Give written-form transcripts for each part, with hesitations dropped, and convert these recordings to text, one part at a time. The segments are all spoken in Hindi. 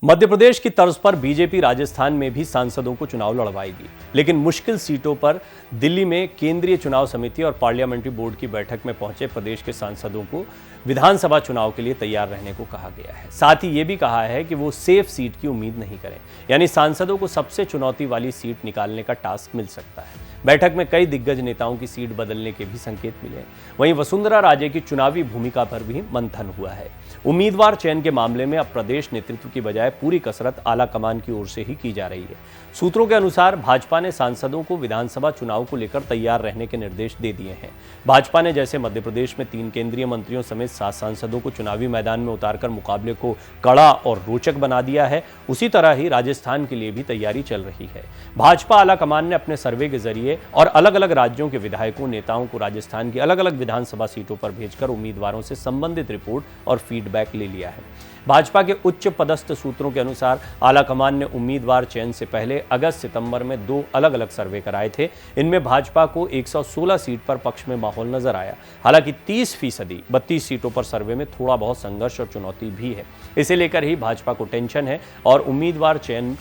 मध्य प्रदेश की तर्ज पर बीजेपी राजस्थान में भी सांसदों को चुनाव लड़वाएगी, लेकिन मुश्किल सीटों पर दिल्ली में केंद्रीय चुनाव समिति और पार्लियामेंट्री बोर्ड की बैठक में पहुंचे प्रदेश के सांसदों को विधानसभा चुनाव के लिए तैयार रहने को कहा गया है। साथ ही ये भी कहा है कि वो सेफ सीट की उम्मीद नहीं करें, यानी सांसदों को सबसे चुनौती वाली सीट निकालने का टास्क मिल सकता है। बैठक में कई दिग्गज नेताओं की सीट बदलने के भी संकेत मिले। वहीं वसुंधरा राजे की चुनावी भूमिका पर भी मंथन हुआ है। उम्मीदवार चयन के मामले में अब प्रदेश नेतृत्व की बजाय पूरी कसरत आला कमान की ओर से ही की जा रही है। सूत्रों के अनुसार भाजपा ने सांसदों को विधानसभा चुनाव को लेकर तैयार रहने के निर्देश दे दिए हैं। भाजपा ने जैसे मध्य प्रदेश में 3 केंद्रीय मंत्रियों समेत 7 सांसदों को चुनावी मैदान में उतारकर मुकाबले को कड़ा और रोचक बना दिया है, उसी तरह ही राजस्थान के लिए भी तैयारी चल रही है। भाजपा आला कमान ने अपने सर्वे के जरिए और अलग अलग राज्यों के विधायकों नेताओं को राजस्थान की अलग अलग विधानसभा सीटों पर भेजकर उम्मीदवारों से संबंधित रिपोर्ट और फीडबैक ले लिया है। भाजपा के उच्च पदस्थ सूत्रों के अनुसार आला कमान ने उम्मीदवार चयन से पहले अगस्त-सितंबर में 2 अलग अलग सर्वे कराए थे। इनमें भाजपा को 116 सीट पर पक्ष में माहौल नजर आया। हालांकि 30% 32 सीटों पर सर्वे में थोड़ा बहुत संघर्ष और चुनौती भी है। इसे लेकर ही भाजपा को टेंशन है और उम्मीदवार चयन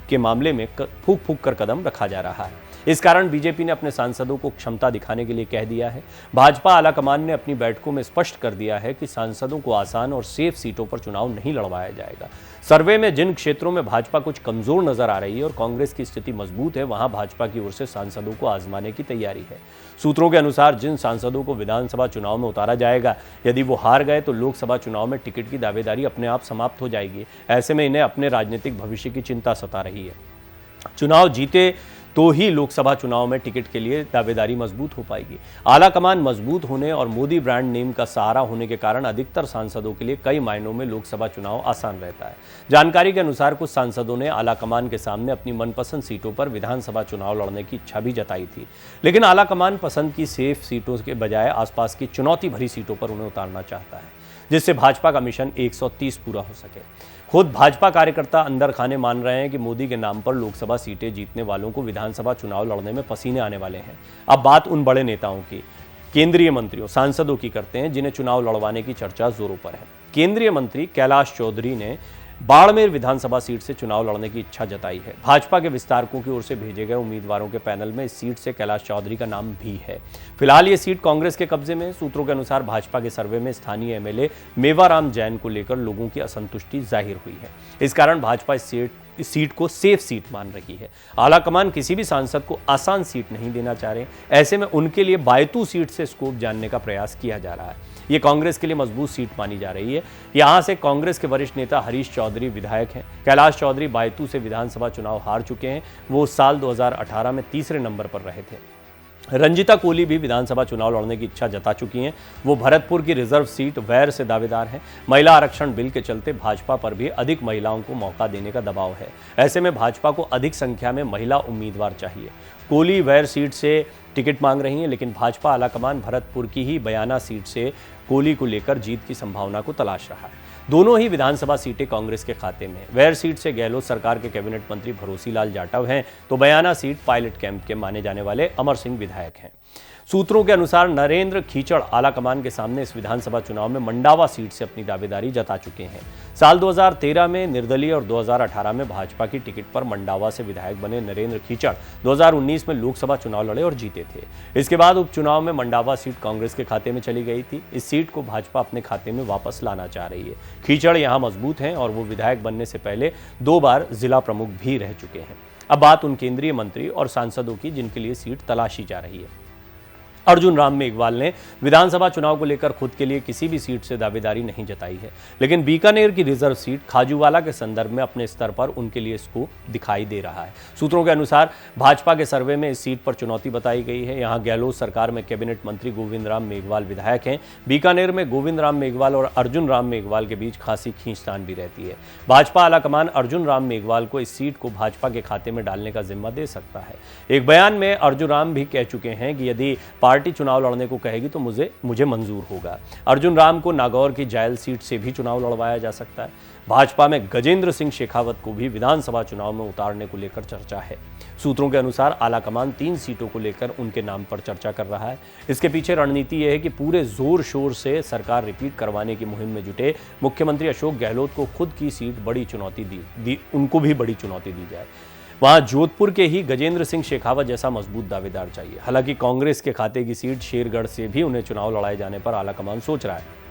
के मामले में फूंक फूंक कर कदम रखा जा रहा है। इस कारण बीजेपी ने अपने सांसदों को क्षमता दिखाने के लिए कह दिया है। भाजपा आलाकमान ने अपनी बैठकों में स्पष्ट कर दिया है कि सांसदों को आसान और सेफ सीटों पर चुनाव नहीं लड़वाया जाएगा। सर्वे में जिन क्षेत्रों में भाजपा कुछ कमजोर नजर आ रही है और कांग्रेस की स्थिति मजबूत है, वहां भाजपा की ओर से सांसदों को आजमाने की तैयारी है। सूत्रों के अनुसार जिन सांसदों को विधानसभा चुनाव में उतारा जाएगा, यदि वो हार गए तो लोकसभा चुनाव में टिकट की दावेदारी अपने आप समाप्त हो जाएगी। ऐसे में इन्हें अपने राजनीतिक भविष्य की चिंता सता रही है। चुनाव जीते तो ही लोकसभा चुनाव में टिकट के लिए दावेदारी मजबूत हो पाएगी। आला कमान मजबूत होने और मोदी ब्रांड नेम का सहारा होने के कारण अधिकतर सांसदों के लिए कई मायनों में लोकसभा चुनाव आसान रहता है। जानकारी के अनुसार कुछ सांसदों ने आला कमान के सामने अपनी मनपसंद सीटों पर विधानसभा चुनाव लड़ने की इच्छा भी जताई थी, लेकिन आला कमान पसंद की सेफ सीटों के बजाय आसपास की चुनौती भरी सीटों पर उन्हें उतारना चाहता है, जिससे भाजपा का मिशन 130 पूरा हो सके। खुद भाजपा कार्यकर्ता अंदर खाने मान रहे हैं कि मोदी के नाम पर लोकसभा सीटें जीतने वालों को विधानसभा चुनाव लड़ने में पसीने आने वाले हैं। अब बात उन बड़े नेताओं की, केंद्रीय मंत्रियों, सांसदों की करते हैं जिन्हें चुनाव लड़वाने की चर्चा जोरों पर है। केंद्रीय मंत्री कैलाश चौधरी ने बाड़मेर विधानसभा सीट से चुनाव लड़ने की इच्छा जताई है। भाजपा के विस्तारकों की ओर से भेजे गए उम्मीदवारों के पैनल में इस सीट से कैलाश चौधरी का नाम भी है। फिलहाल ये सीट कांग्रेस के कब्जे में। सूत्रों के अनुसार भाजपा के सर्वे में स्थानीय एमएलए मेवाराम जैन को लेकर लोगों की असंतुष्टि जाहिर हुई है। इस कारण भाजपा इस सीट को सेफ सीट मान रही है। आलाकमान किसी भी सांसद को आसान सीट नहीं देना चाह रहे। ऐसे में उनके लिए बायतू सीट से स्कोप जानने का प्रयास किया जा रहा है। ये कांग्रेस के लिए मजबूत सीट मानी जा रही है। यहां से कांग्रेस के वरिष्ठ नेता हरीश चौधरी विधायक हैं। कैलाश चौधरी बायतू से विधानसभा चुनाव हार चुके हैं। वो साल 2018 में तीसरे नंबर पर रहे थे। रंजिता कोली भी विधानसभा चुनाव लड़ने की इच्छा जता चुकी हैं। वो भरतपुर की रिजर्व सीट वैर से दावेदार हैं। महिला आरक्षण बिल के चलते भाजपा पर भी अधिक महिलाओं को मौका देने का दबाव है। ऐसे में भाजपा को अधिक संख्या में महिला उम्मीदवार चाहिए। कोली वैर सीट से टिकट मांग रही हैं, लेकिन भाजपा आलाकमान भरतपुर की ही बयाना सीट से कोली को लेकर जीत की संभावना को तलाश रहा है। दोनों ही विधानसभा सीटें कांग्रेस के खाते में। वैर सीट से गहलोत सरकार के कैबिनेट मंत्री भरोसीलाल जाटव हैं, तो बयाना सीट पायलट कैंप के माने जाने वाले अमर सिंह विधायक हैं। सूत्रों के अनुसार नरेंद्र खीचड़ आलाकमान के सामने इस विधानसभा चुनाव में मंडावा सीट से अपनी दावेदारी जता चुके हैं। साल 2013 में निर्दलीय और 2018 में भाजपा की टिकट पर मंडावा से विधायक बने नरेंद्र खीचड़ 2019 में लोकसभा चुनाव लड़े और जीते थे। इसके बाद उपचुनाव में मंडावा सीट कांग्रेस के खाते में चली गई थी। इस सीट को भाजपा अपने खाते में वापस लाना चाह रही है। खीचड़ यहाँ मजबूत हैं और वो विधायक बनने से पहले 2 बार जिला प्रमुख भी रह चुके हैं। अब बात उन केंद्रीय मंत्री और सांसदों की जिनके लिए सीट तलाशी जा रही है। अर्जुन राम मेघवाल ने विधानसभा चुनाव को लेकर खुद के लिए किसी भी सीट से दावेदारी नहीं जताई है, लेकिन बीकानेर की रिजर्व सीट खाजूवाला के संदर्भ में अपने स्तर पर उनके लिए स्कोप दिखाई दे रहा है। सूत्रों के अनुसार भाजपा के सर्वे में इस सीट पर चुनौती बताई गई है। यहाँ गहलोत सरकार में कैबिनेट मंत्री गोविंद राम मेघवाल विधायक हैं। बीकानेर में गोविंद राम मेघवाल और अर्जुन राम मेघवाल के बीच खासी खींचतान भी रहती है। भाजपा आलाकमान अर्जुन राम मेघवाल को इस सीट को भाजपा के खाते में डालने का जिम्मा दे सकता है। एक बयान में अर्जुन राम भी कह चुके हैं कि यदि पार्टी चुनाव लड़ने को कहेगी तो मुझे मंजूर होगा। अर्जुन राम को नागौर की जायल सीट से भी चुनाव लड़वाया जा सकता है। भाजपा में गजेंद्र सिंह शेखावत को भी विधानसभा चुनाव में उतारने को लेकर चर्चा है। सूत्रों के अनुसार आलाकमान 3 सीटों को लेकर उनके नाम पर चर्चा कर रहा है। इसके पीछे रणनीति यह है कि पूरे जोर शोर से सरकार रिपीट करवाने की मुहिम में जुटे मुख्यमंत्री अशोक गहलोत को खुद की सीट बड़ी चुनौती उनको भी बड़ी चुनौती दी जाए। वहां जोधपुर के ही गजेंद्र सिंह शेखावत जैसा मजबूत दावेदार चाहिए। हालांकि कांग्रेस के खाते की सीट शेरगढ़ से भी उन्हें चुनाव लड़ाए जाने पर आलाकमान सोच रहा है।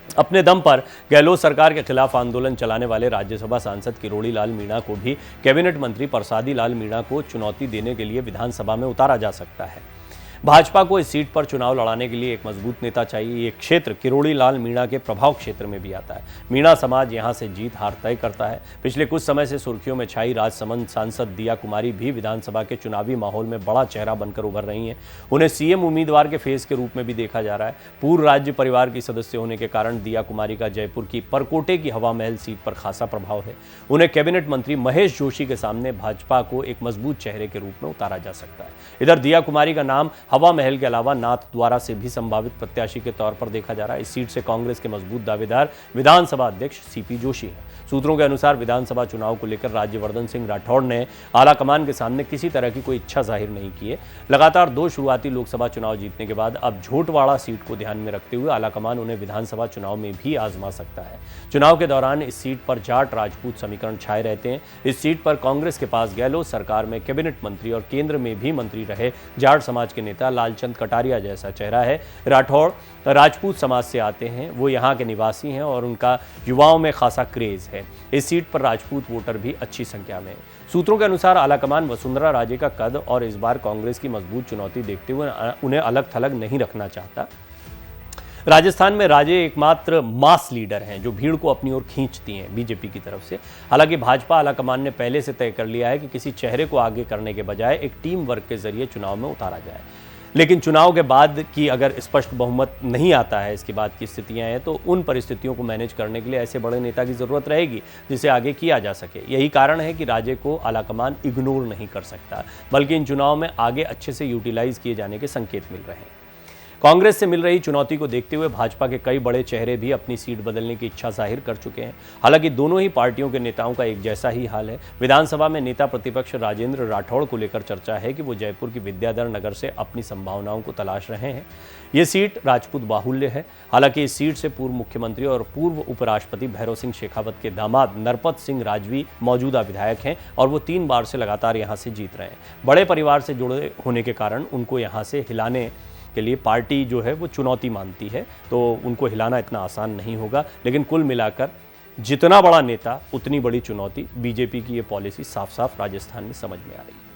अपने दम पर गहलोत सरकार के खिलाफ आंदोलन चलाने वाले राज्यसभा सांसद किरोड़ी लाल मीणा को भी कैबिनेट मंत्री प्रसादी लाल मीणा को चुनौती देने के लिए विधानसभा में उतारा जा सकता है। भाजपा को इस सीट पर चुनाव लड़ाने के लिए एक मजबूत नेता चाहिए। ये क्षेत्र किरोड़ी लाल मीणा के प्रभाव क्षेत्र में भी आता है। मीणा समाज यहां से जीत हार तय करता है। पिछले कुछ समय से सुर्खियों में छाई राजसमंद सांसद दिया कुमारी भी विधानसभा के चुनावी माहौल में बड़ा चेहरा बनकर उभर रही हैं। उन्हें सीएम उम्मीदवार के फेस के रूप में भी देखा जा रहा है। पूर्व राज्य परिवार की सदस्य होने के कारण दिया कुमारी का जयपुर की परकोटे की हवा महल सीट पर खासा प्रभाव है। उन्हें कैबिनेट मंत्री महेश जोशी के सामने भाजपा को एक मजबूत चेहरे के रूप में उतारा जा सकता है। इधर दिया कुमारी का नाम हवा महल के अलावा नाथद्वारा से भी संभावित प्रत्याशी के तौर पर देखा जा रहा है। इस सीट से कांग्रेस के मजबूत दावेदार विधानसभा अध्यक्ष सीपी जोशी हैं। सूत्रों के अनुसार विधानसभा चुनाव को लेकर राज्यवर्धन सिंह राठौड़ ने आलाकमान के सामने किसी तरह की कोई इच्छा जाहिर नहीं की है। लगातार 2 शुरुआती लोकसभा चुनाव जीतने के बाद अब झोटवाड़ा सीट को ध्यान में रखते हुए आलाकमान उन्हें विधानसभा चुनाव में भी आजमा सकता है। चुनाव के दौरान इस सीट पर जाट राजपूत समीकरण छाए रहते हैं। इस सीट पर कांग्रेस के पास गहलोत सरकार में कैबिनेट मंत्री और केंद्र में भी मंत्री रहे जाट समाज के नेता लालचंद कटारिया जैसा चेहरा है। राठौड़ राजपूत समाज से आते हैं, वो यहाँ के निवासी हैं और उनका युवाओं में खासा क्रेज है। इस सीट पर राजपूत वोटर भी अच्छी संख्या में है। सूत्रों के अनुसार आलाकमान वसुंधरा राजे का कद और इस बार कांग्रेस की मजबूत चुनौती देखते हुए उन्हें अलग थलग नहीं रखना चाहता। राजस्थान में राजे एकमात्र मास लीडर हैं जो भीड़ को अपनी ओर खींचती हैं बीजेपी की तरफ से। हालांकि भाजपा आलाकमान ने पहले से तय कर लिया है कि किसी चेहरे को आगे करने के बजाय एक टीम वर्क के जरिए चुनाव में उतारा जाए। लेकिन चुनाव के बाद की अगर स्पष्ट बहुमत नहीं आता है, इसके बाद की स्थितियां हैं, तो उन परिस्थितियों को मैनेज करने के लिए ऐसे बड़े नेता की जरूरत रहेगी जिसे आगे किया जा सके। यही कारण है कि राजे को आलाकमान इग्नोर नहीं कर सकता, बल्कि इन चुनाव में आगे अच्छे से यूटिलाइज किए जाने के संकेत मिल रहे हैं। कांग्रेस से मिल रही चुनौती को देखते हुए भाजपा के कई बड़े चेहरे भी अपनी सीट बदलने की इच्छा जाहिर कर चुके हैं। हालांकि दोनों ही पार्टियों के नेताओं का एक जैसा ही हाल है। विधानसभा में नेता प्रतिपक्ष राजेंद्र राठौड़ को लेकर चर्चा है कि वो जयपुर की विद्याधर नगर से अपनी संभावनाओं को तलाश रहे हैं। ये सीट राजपूत बाहुल्य है। हालांकि इस सीट से पूर्व मुख्यमंत्री और पूर्व उपराष्ट्रपति भैरव सिंह शेखावत के दामाद नरपत सिंह राजवी मौजूदा विधायक हैं और वो 3 बार से लगातार यहाँ से जीत रहे हैं। बड़े परिवार से जुड़े होने के कारण उनको यहाँ से हिलाने के लिए पार्टी जो है वो चुनौती मानती है, तो उनको हिलाना इतना आसान नहीं होगा। लेकिन कुल मिलाकर जितना बड़ा नेता उतनी बड़ी चुनौती, बीजेपी की ये पॉलिसी साफ साफ राजस्थान में समझ में आ रही है।